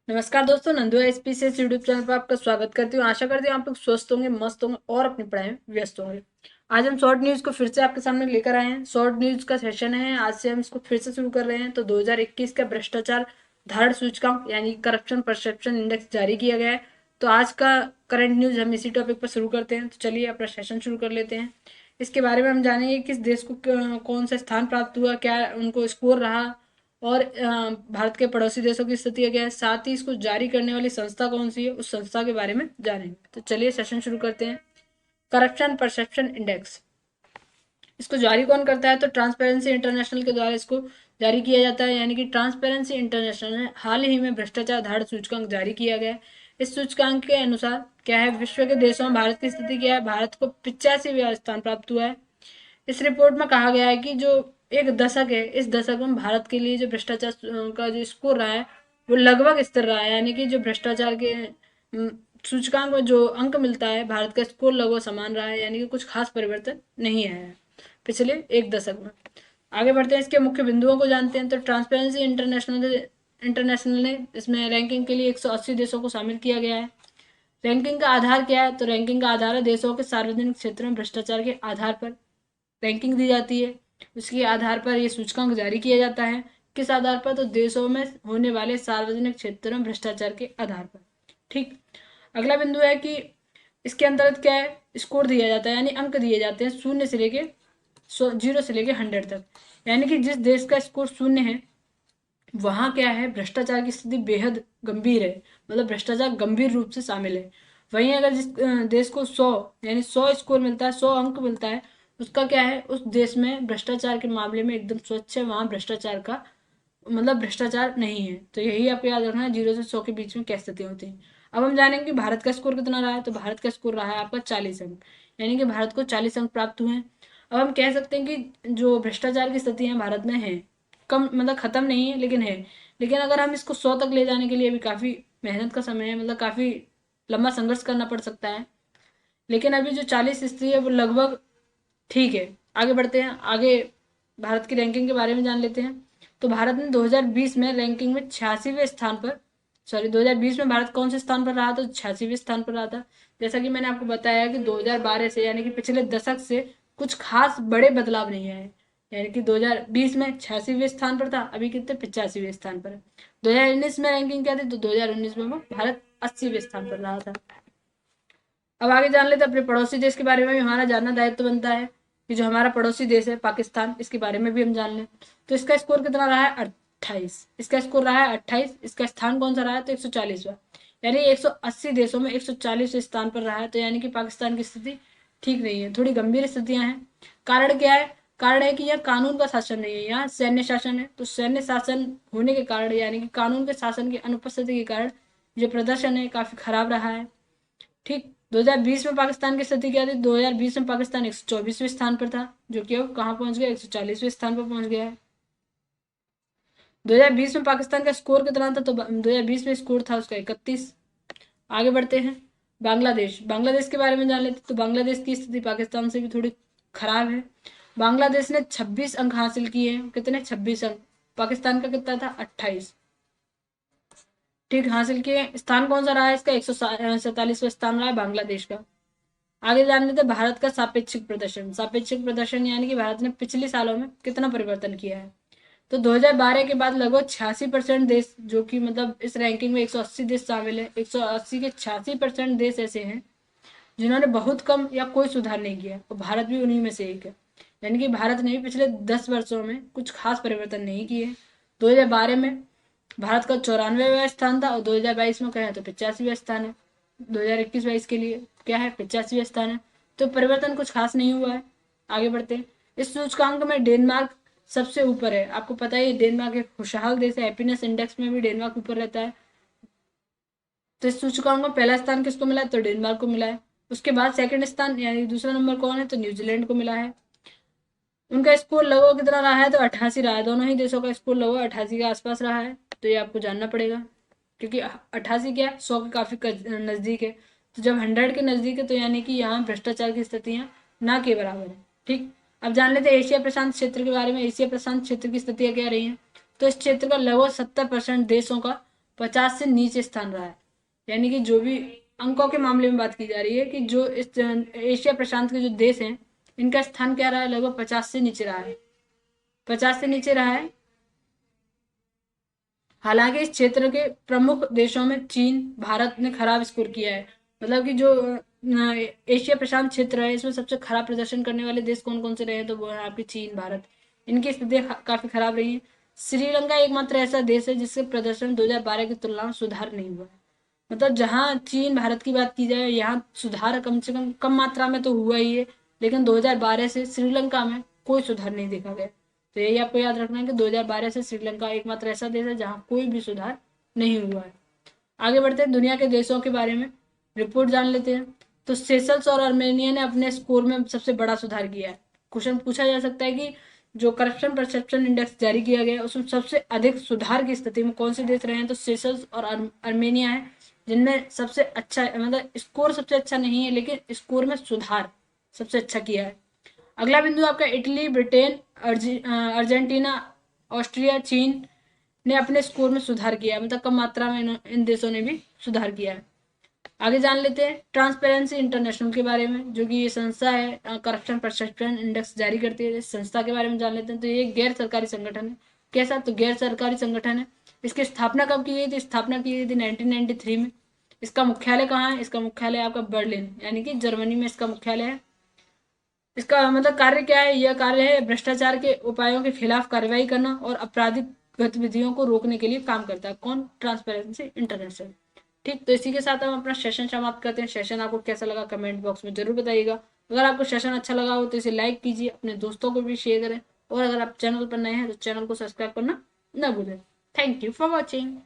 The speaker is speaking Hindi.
नमस्कार दोस्तों, नंदू एसपीसीएस यूट्यूब चैनल पर आपका स्वागत करती हूँ। आशा करती हूँ आप लोग स्वस्थ होंगे, मस्त होंगे और अपनी पढ़ाई में व्यस्त होंगे। आज हम शॉर्ट न्यूज को फिर से आपके सामने लेकर आए हैं। शॉर्ट न्यूज का सेशन है, आज से हम इसको फिर से शुरू कर रहे हैं। तो 2021 का भ्रष्टाचार धारण सूचकांक यानी करप्शन परसेप्शन इंडेक्स जारी किया गया है। तो आज का करंट न्यूज हम इसी टॉपिक पर शुरू करते हैं। तो चलिए अपना सेशन शुरू कर लेते हैं। इसके बारे में हम जानेंगे किस देश को कौन सा स्थान प्राप्त हुआ, क्या उनको स्कोर रहा और भारत के पड़ोसी देशों की स्थिति क्या है, साथ ही इसको जारी करने वाली संस्था कौन सी है, उस संस्था के बारे में जानेंगे। तो चलिए सेशन शुरू करते हैं। करप्शन परसेप्शन इंडेक्स, इसको जारी कौन करता है? तो ट्रांसपेरेंसी इंटरनेशनल के द्वारा इसको जारी किया जाता है। यानी कि ट्रांसपेरेंसी इंटरनेशनल ने हाल ही में भ्रष्टाचार धारण सूचकांक जारी किया गया है। इस सूचकांक के अनुसार क्या है, विश्व के देशों में भारत की स्थिति क्या है? भारत को 85वां स्थान प्राप्त हुआ है। इस रिपोर्ट में कहा गया है कि जो एक दशक है, इस दशक में भारत के लिए जो भ्रष्टाचार का जो स्कोर रहा है वो लगभग स्थिर रहा है। यानी कि जो भ्रष्टाचार के सूचकांक में जो अंक मिलता है, भारत का स्कोर लगभग समान रहा है। यानी कि कुछ खास परिवर्तन नहीं आया है पिछले एक दशक में। आगे बढ़ते हैं, इसके मुख्य बिंदुओं को जानते हैं। तो ट्रांसपेरेंसी इंटरनेशनल ने इसमें रैंकिंग के लिए 180 देशों को शामिल किया गया है। रैंकिंग का आधार क्या है? तो रैंकिंग का आधार है देशों के सार्वजनिक क्षेत्र में भ्रष्टाचार के आधार पर रैंकिंग दी जाती है। उसके आधार पर ये सूचकांक जारी किया जाता है। किस आधार पर? तो देशों में होने वाले सार्वजनिक क्षेत्रों में भ्रष्टाचार के आधार पर। ठीक। अगला बिंदु है कि इसके अंतर्गत क्या है, स्कोर दिया जाता है यानी अंक दिए जाते हैं 0 से लेके 0 से लेके 100 तक। यानी कि जिस देश का स्कोर 0 है वहां क्या है, भ्रष्टाचार की स्थिति बेहद गंभीर है, मतलब भ्रष्टाचार गंभीर रूप से शामिल है। वहीं अगर जिस देश को 100 यानी 100 स्कोर मिलता है, 100 अंक मिलता है, उसका क्या है, उस देश में भ्रष्टाचार के मामले में एकदम स्वच्छ है, वहां भ्रष्टाचार का मतलब भ्रष्टाचार नहीं है। तो यही आपको याद रखना है, 0 से 100 के बीच में क्या स्थिति होती है। अब हम जानेंगे कि भारत का स्कोर कितना रहा है। तो भारत का स्कोर रहा है आपका 40 अंक, यानी कि भारत को 40 अंक प्राप्त हुए हैं। अब हम कह सकते हैं कि जो भ्रष्टाचार की स्थिति है भारत में है, कम मतलब खत्म नहीं है लेकिन है। लेकिन अगर हम इसको 100 तक ले जाने के लिए भी काफी मेहनत का समय है, मतलब काफी लंबा संघर्ष करना पड़ सकता है। लेकिन अभी जो 40 स्थिति है वो लगभग ठीक है। आगे बढ़ते हैं, आगे भारत की रैंकिंग के बारे में जान लेते हैं। तो भारत ने 2020 में रैंकिंग में 86वें स्थान पर, सॉरी 2020 में भारत कौन से स्थान पर रहा? तो 86वें स्थान पर रहा था। जैसा कि मैंने आपको बताया कि 2012 से यानी कि पिछले दशक से कुछ खास बड़े बदलाव नहीं आए। यानी कि 2020 में 86वें स्थान पर था, अभी कितने 85वें स्थान पर है। 2019 में रैंकिंग क्या थी? तो 2019 में वो भारत 80वें स्थान पर रहा था। अब आगे जान लेते अपने पड़ोसी देश के बारे में भी हमारा जानना दायित्व बनता है कि जो हमारा पड़ोसी देश है पाकिस्तान, इसके बारे में भी हम जान लें। तो इसका स्कोर कितना रहा है? 28। इसका स्कोर रहा है 28। इसका स्थान कौन सा रहा है? तो 140वां, यानी 180 देशों में 140 स्थान पर रहा है। तो यानी कि पाकिस्तान की स्थिति ठीक नहीं है, थोड़ी गंभीर स्थितियां हैं। कारण क्या है? कारण है कि यहाँ कानून का शासन नहीं है, यहाँ सैन्य शासन है। तो सैन्य शासन होने के कारण यानी कि कानून के शासन की अनुपस्थिति के कारण जो प्रदर्शन है काफी खराब रहा है। ठीक। 2020 में पाकिस्तान की स्थिति क्या थी? 2020 में पाकिस्तान 124वें स्थान पर था, जो कि अब कहाँ पहुंच गया? 140वें स्थान पर पहुंच गया है। 2020 में पाकिस्तान का स्कोर कितना था? तो 2020 में स्कोर था उसका 31। आगे बढ़ते हैं, बांग्लादेश। बांग्लादेश के बारे में जान लेते। तो बांग्लादेश की स्थिति पाकिस्तान से भी थोड़ी खराब है। बांग्लादेश ने 26 अंक हासिल किए हैं। कितने? 26 अंक। पाकिस्तान का कितना था? 28। ठीक, हासिल किए। स्थान कौन सा रहा है इसका? 147वां स्थान रहा है बांग्लादेश का। आगे जान लेते हैं भारत का सापेक्षिक प्रदर्शन। सापेक्षिक प्रदर्शन यानी कि भारत ने पिछले सालों में कितना परिवर्तन किया है। तो 2012 के बाद लगभग 86% देश, जो कि मतलब इस रैंकिंग में 180 देश शामिल है, 180 के 86% देश ऐसे हैं जिन्होंने बहुत कम या कोई सुधार नहीं किया, और भारत भी उन्हीं में से एक है। यानी कि भारत ने भी पिछले 10 वर्षों में कुछ खास परिवर्तन नहीं किए। 2012 में भारत का 94वां स्थान था और 2022 में कहें तो 85वां स्थान है। 2021-22 के लिए क्या है? 85वां स्थान है। तो परिवर्तन कुछ खास नहीं हुआ है। आगे बढ़ते हैं, इस सूचकांक में डेनमार्क सबसे ऊपर है। आपको पता है डेनमार्क एक खुशहाल देश है, हैप्पीनेस इंडेक्स में भी डेनमार्क ऊपर रहता है। तो इस सूचकांक में पहला स्थान किसको मिला है? तो डेनमार्क को मिला है। उसके बाद सेकंड स्थान यानी दूसरा नंबर कौन है? तो न्यूजीलैंड को मिला है। उनका स्कोर लगभग कितना रहा है? तो 88 रहा है। दोनों ही देशों का स्कोर लगभग 88 के आसपास रहा है। तो ये आपको जानना पड़ेगा, क्योंकि 88 क्या है, 100 के काफी नजदीक है। तो जब 100 के नजदीक है तो यानी कि यहाँ भ्रष्टाचार की स्थितियां ना के बराबर है। ठीक। अब जान लेते हैं एशिया प्रशांत क्षेत्र के बारे में। एशिया प्रशांत क्षेत्र की स्थितियां क्या रही हैं। तो इस क्षेत्र का लगभग 70% देशों का 50 से नीचे स्थान रहा है। यानी कि जो भी अंकों के मामले में बात की जा रही है कि जो इस एशिया प्रशांत के जो देश हैं इनका स्थान क्या रहा है, लगभग 50 से नीचे रहा है, 50 से नीचे रहा है। हालांकि इस क्षेत्र के प्रमुख देशों में चीन, भारत ने खराब स्कोर किया है। मतलब कि जो एशिया प्रशांत क्षेत्र है इसमें सबसे खराब प्रदर्शन करने वाले देश कौन कौन से रहे हैं, तो वो है आपके चीन, भारत। इनकी स्थिति काफी खराब रही है। श्रीलंका एकमात्र ऐसा देश है जिसके प्रदर्शन 2012 की तुलना में सुधार नहीं हुआ है। मतलब जहां चीन, भारत की बात की जाए, यहाँ सुधार कम से कम मात्रा में तो हुआ ही है, लेकिन 2012 से श्रीलंका में कोई सुधार नहीं देखा गया। तो यही आपको याद रखना है कि 2012 से श्रीलंका एकमात्र ऐसा देश है जहां कोई भी सुधार नहीं हुआ है। आगे बढ़ते हैं, दुनिया के देशों के बारे में रिपोर्ट जान लेते हैं। तो सेशल्स और आर्मेनिया ने अपने स्कोर में सबसे बड़ा सुधार किया है। क्वेश्चन पूछा जा सकता है कि जो करप्शन परसेप्शन इंडेक्स जारी किया गया है उसमें सबसे अधिक सुधार की स्थिति में कौन से देश रहे हैं, तो सेशल्स और आर्मेनिया है, जिनमें सबसे अच्छा, मतलब स्कोर सबसे अच्छा नहीं है लेकिन स्कोर में सुधार सबसे अच्छा किया है। अगला बिंदु आपका इटली, ब्रिटेन, अर्जेंटीना, ऑस्ट्रिया, चीन ने अपने स्कोर में सुधार किया है। मतलब कम मात्रा में इन देशों ने भी सुधार किया है। आगे जान लेते हैं ट्रांसपेरेंसी इंटरनेशनल के बारे में, जो कि ये संस्था है, करप्शन परसेप्शन इंडेक्स जारी करती है। इस संस्था के बारे में जान लेते हैं। तो ये गैर सरकारी संगठन है। कैसा, तो गैर सरकारी संगठन है। इसकी स्थापना कब की गई थी, स्थापना की गई थी 1993 में। इसका मुख्यालय कहाँ है, इसका मुख्यालय आपका बर्लिन यानी कि जर्मनी में इसका मुख्यालय है। इसका मतलब कार्य क्या है, यह कार्य है भ्रष्टाचार के उपायों के खिलाफ कार्रवाई करना और आपराधिक गतिविधियों को रोकने के लिए काम करता है। कौन, ट्रांसपेरेंसी इंटरनेशनल। ठीक, तो इसी के साथ हम अपना सेशन समाप्त करते हैं। सेशन आपको कैसा लगा कमेंट बॉक्स में जरूर बताइएगा। अगर आपको सेशन अच्छा लगा हो तो इसे लाइक कीजिए, अपने दोस्तों को भी शेयर करें, और अगर आप चैनल पर नए हैं तो चैनल को सब्सक्राइब करना न भूलें। Thank you for watching.